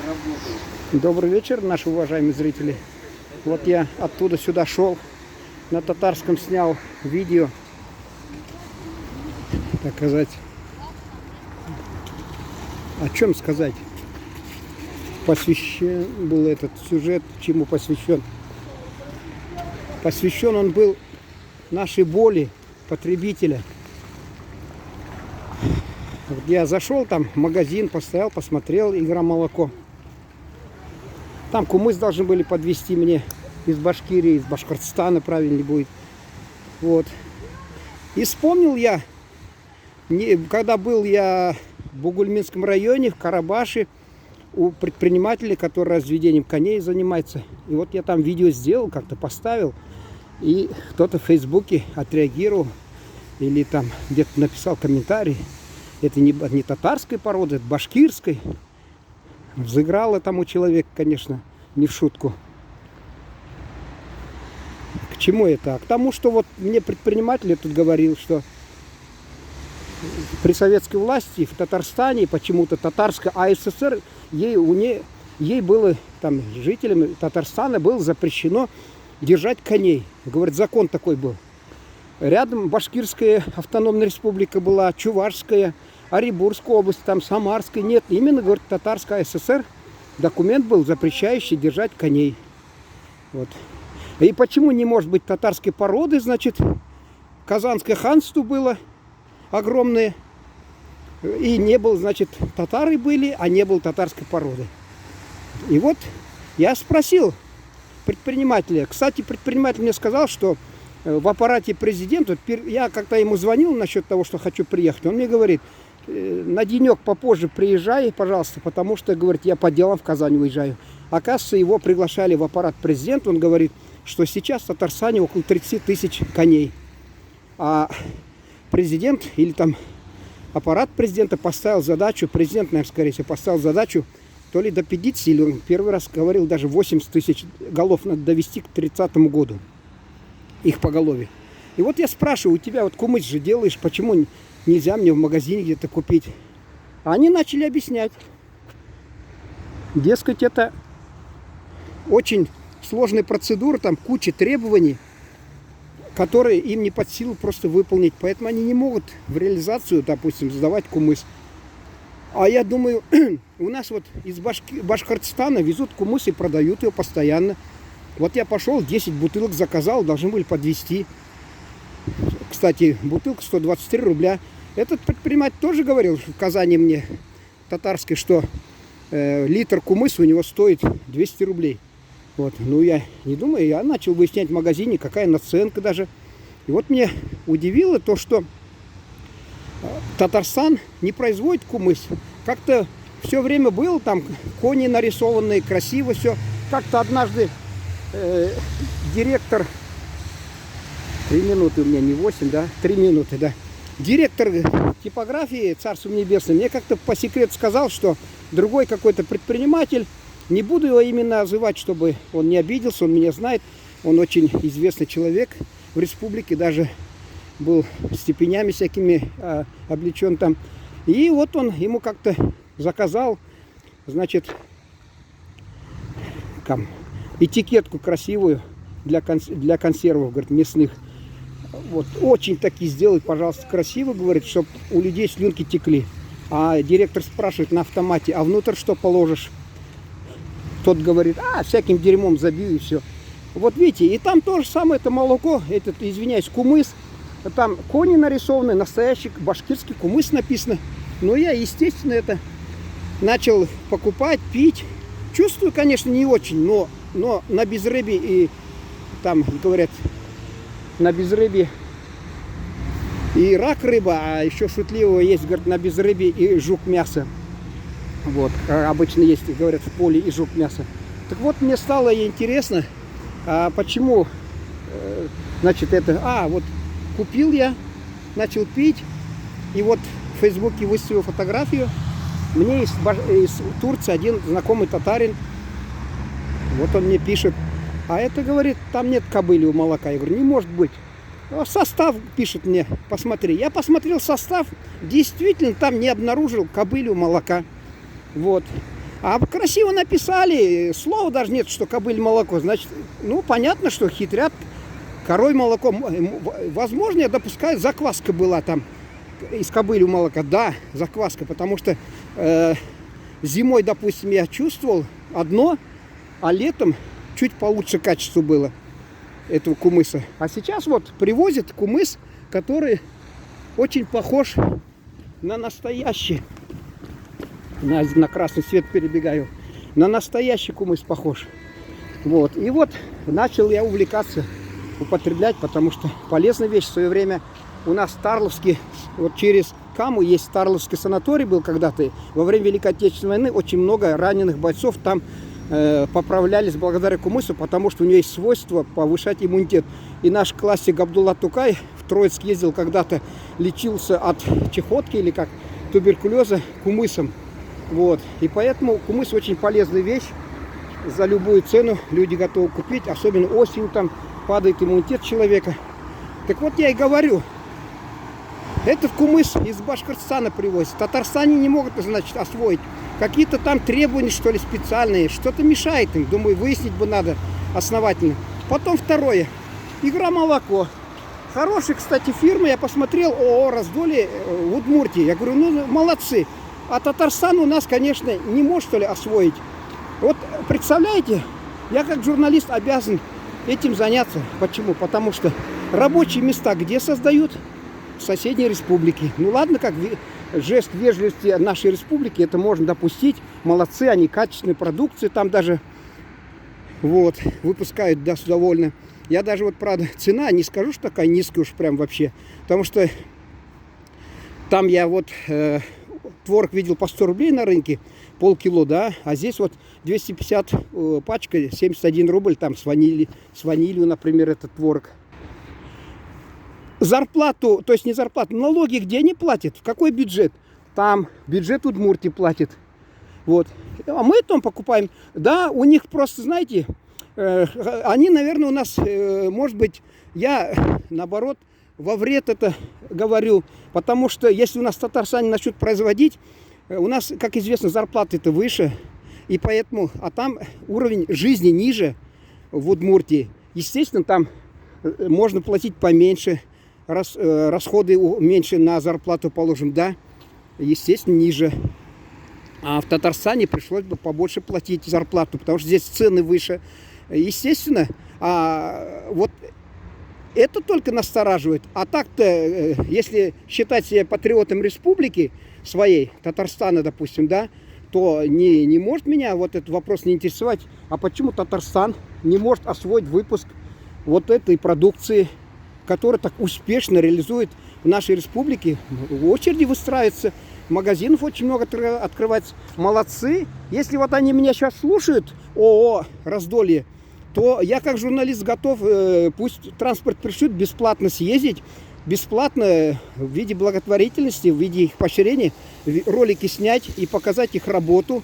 работает. Добрый вечер, наши уважаемые зрители. Вот я оттуда сюда шел, на татарском снял видео, так сказать. О чем сказать? Посвящен был этот сюжет, чему посвящен? Посвящен он был нашей боли потребителя. Вот я зашел там в магазин, постоял, посмотрел Игромолоко. Там кумыс должны были подвезти мне из Башкирии, из Башкортостана, правильнее будет. Вот. И вспомнил я, когда был я в Бугульминском районе, в Карабаше, у предпринимателя, который разведением коней занимается. И вот я там видео сделал, как-то поставил. И кто-то в Фейсбуке отреагировал или там где-то написал комментарий. Это не татарской породы, это башкирской. Взыграло тому человек, конечно, не в шутку. К чему это? К тому, что вот мне предприниматель тут говорил, что при советской власти в Татарстане, почему-то татарская АССР, ей было, там, жителям Татарстана было запрещено держать коней. Говорит, закон такой был. Рядом Башкирская автономная республика была, Чувашская, Оренбургская область, там Самарская. Нет, именно, говорит, татарская ССР. Документ был, запрещающий держать коней. Вот. И почему не может быть татарской породы, значит, Казанское ханство было огромное. И не было, значит, татары были, а не было татарской породы. И вот я спросил предпринимателя. Кстати, предприниматель мне сказал, что в аппарате президента, я как-то ему звонил насчет того, что хочу приехать, он мне говорит, на денек попозже приезжай, пожалуйста, потому что, говорит, я по делам в Казань уезжаю. Оказывается, его приглашали в аппарат президента, он говорит, что сейчас в Татарстане около 30 тысяч коней. А президент или там аппарат президента поставил задачу, президент, наверное, скорее всего, поставил задачу то ли до 50, или он первый раз говорил, даже 80 тысяч голов надо довести к 30-му году. Их поголовье. И вот я спрашиваю, у тебя вот кумыс же делаешь, почему нельзя мне в магазине где-то купить? А они начали объяснять. Дескать, это очень сложная процедура, там куча требований, которые им не под силу просто выполнить. Поэтому они не могут в реализацию, допустим, сдавать кумыс. А я думаю, у нас вот из Башкортостана везут кумыс и продают его постоянно. Вот я пошел, 10 бутылок заказал, должны были подвезти. Кстати, бутылка 123 рубля. Этот предприниматель тоже говорил в Казани мне, татарской, что литр кумыса у него стоит 200 рублей. Вот. Ну, я не думаю, я начал выяснять в магазине, какая наценка даже. И вот мне удивило то, что Татарстан не производит кумыс. Как-то все время было там кони нарисованные, красиво все. Как-то однажды директор, 3 минуты у меня, не 8, да, 3 минуты, да. Директор типографии, царство небесное, мне как-то по секрету сказал, что другой какой-то предприниматель, не буду его именно называть, чтобы он не обиделся, он меня знает, он очень известный человек в республике, даже был степенями всякими облечен там. И вот он ему как-то заказал, значит, там, этикетку красивую для консервов, говорит, мясных. Вот, очень такие сделай, пожалуйста, красиво, говорит, чтобы у людей слюнки текли. А директор спрашивает на автомате, а внутрь что положишь? Тот говорит, всяким дерьмом забью и все. Вот видите, и там то же самое, это молоко, этот, извиняюсь, кумыс. Там кони нарисованы, настоящий башкирский кумыс написано. Но я, естественно, это начал покупать, пить. Чувствую, конечно, не очень, но на безрыбье и там, говорят, на безрыбье и рак рыба, а еще шутливого есть, говорят, на безрыбье и жук мясо. Вот, обычно есть, говорят, в поле и жук мясо. Так вот, мне стало интересно, почему, значит, это, вот купил я, начал пить, и вот в Фейсбуке выставил фотографию. Мне из Турции один знакомый татарин, вот он мне пишет, а это, говорит, там нет кобыльего молока. Я говорю, не может быть. Состав пишет мне, посмотри. Я посмотрел состав, действительно там не обнаружил кобылью молока. Вот. А красиво написали, слова даже нет, что кобыль молоко. Значит, ну, понятно, что хитрят корой молоко. Возможно, я допускаю, закваска была там из кобыли молока. Да, закваска, потому что зимой, допустим, я чувствовал одно, а летом чуть получше качество было этого кумыса. А сейчас вот привозят кумыс, который очень похож на настоящий. На красный свет перебегаю. На настоящий кумыс похож. Вот. И вот начал я увлекаться, употреблять, потому что полезная вещь. В свое время у нас в Тарловске, вот через Каму есть Тарловский санаторий был когда-то. Во время Великой Отечественной войны очень много раненых бойцов там поправлялись благодаря кумысу, потому что у него есть свойство повышать иммунитет. И наш классик Габдулла Тукай в Троицк ездил когда-то, лечился от чехотки или как туберкулеза кумысом. Вот. И поэтому кумыс очень полезная вещь. За любую цену люди готовы купить. Особенно осенью там падает иммунитет человека. Так вот я и говорю. Этот кумыс из Башкортостана привозят. В Татарстане не могут, значит, освоить. Какие-то там требования, что ли, специальные. Что-то мешает им. Думаю, выяснить бы надо основательно. Потом второе. Игра молоко. Хорошая, кстати, фирма. Я посмотрел ООО «Раздолье» в Удмуртии. Я говорю, ну молодцы. А Татарстан у нас, конечно, не может, что ли, освоить. Вот, представляете, я как журналист обязан этим заняться. Почему? Потому что рабочие места где создают? В соседней республике. Ну ладно, как жест вежливости нашей республики, это можно допустить. Молодцы, они качественную продукцию там даже вот, выпускают довольно. Я даже вот, правда, цена, не скажу, что такая низкая уж прям вообще. Потому что там я вот... творог видел по 100 рублей на рынке, полкило, да, а здесь вот 250 пачка, 71 рубль, там с ванилью, например, этот творог. Зарплату, то есть не зарплату, налоги где они платят? В какой бюджет? Там бюджет Удмуртии платит. Вот. А мы там покупаем. Да, у них просто, знаете, они, наверное, у нас, может быть, я, наоборот, во вред это говорю, потому что если у нас в Татарстане начнут производить, у нас, как известно, зарплаты-то выше, и поэтому, а там уровень жизни ниже в Удмуртии. Естественно, там можно платить поменьше, расходы меньше на зарплату положим, да, естественно, ниже. А в Татарстане пришлось бы побольше платить зарплату, потому что здесь цены выше. Естественно, вот это только настораживает. А так-то, если считать себя патриотом республики своей, Татарстана, допустим, да, то не может меня вот этот вопрос не интересовать. А почему Татарстан не может освоить выпуск вот этой продукции, которая так успешно реализует в нашей республике? В очереди выстраивается, магазинов очень много открывается. Молодцы. Если вот они меня сейчас слушают, ООО «Раздолье», то я как журналист готов, пусть транспорт пришлют, бесплатно съездить, бесплатно в виде благотворительности, в виде их поощрения, ролики снять и показать их работу,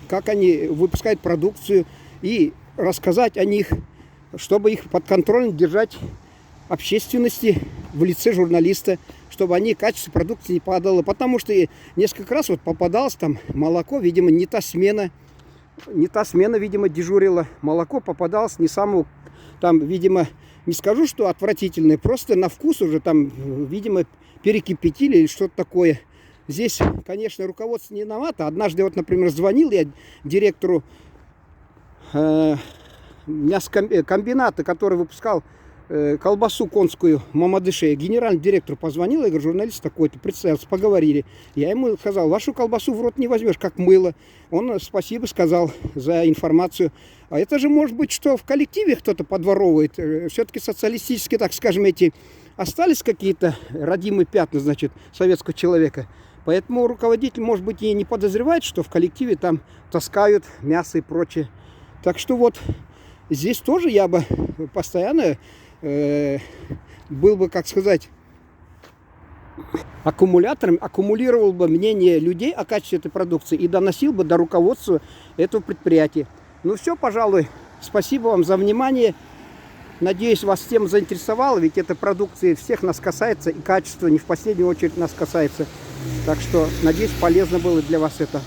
как они выпускают продукцию, и рассказать о них, чтобы их под контролем держать общественности в лице журналиста, чтобы они качество продукции не падало. Потому что несколько раз вот попадалось там молоко, видимо, не та смена, видимо, дежурила. Молоко попадалось не самого, там, видимо, не скажу, что отвратительное, просто на вкус уже там, видимо, перекипятили или что-то такое. Здесь, конечно, руководство не виновато. Однажды, вот, например, звонил я директору мясокомбината, который выпускал колбасу конскую Мамадыше. Генеральный директор позвонил, я говорю, журналист такой-то, представился, поговорили. Я ему сказал, вашу колбасу в рот не возьмешь, как мыло. Он спасибо сказал за информацию. А это же может быть, что в коллективе кто-то подворовывает. Все-таки социалистические, так скажем, эти остались какие-то родимые пятна, значит, советского человека. Поэтому руководитель, может быть, и не подозревает, что в коллективе там таскают мясо и прочее. Так что вот здесь тоже я бы постоянно был бы, как сказать, аккумулятором, аккумулировал бы мнение людей о качестве этой продукции и доносил бы до руководства этого предприятия. Ну все, пожалуй, спасибо вам за внимание. Надеюсь, вас тема заинтересовала, ведь эта продукция всех нас касается, и качество не в последнюю очередь нас касается. Так что, надеюсь, полезно было для вас это.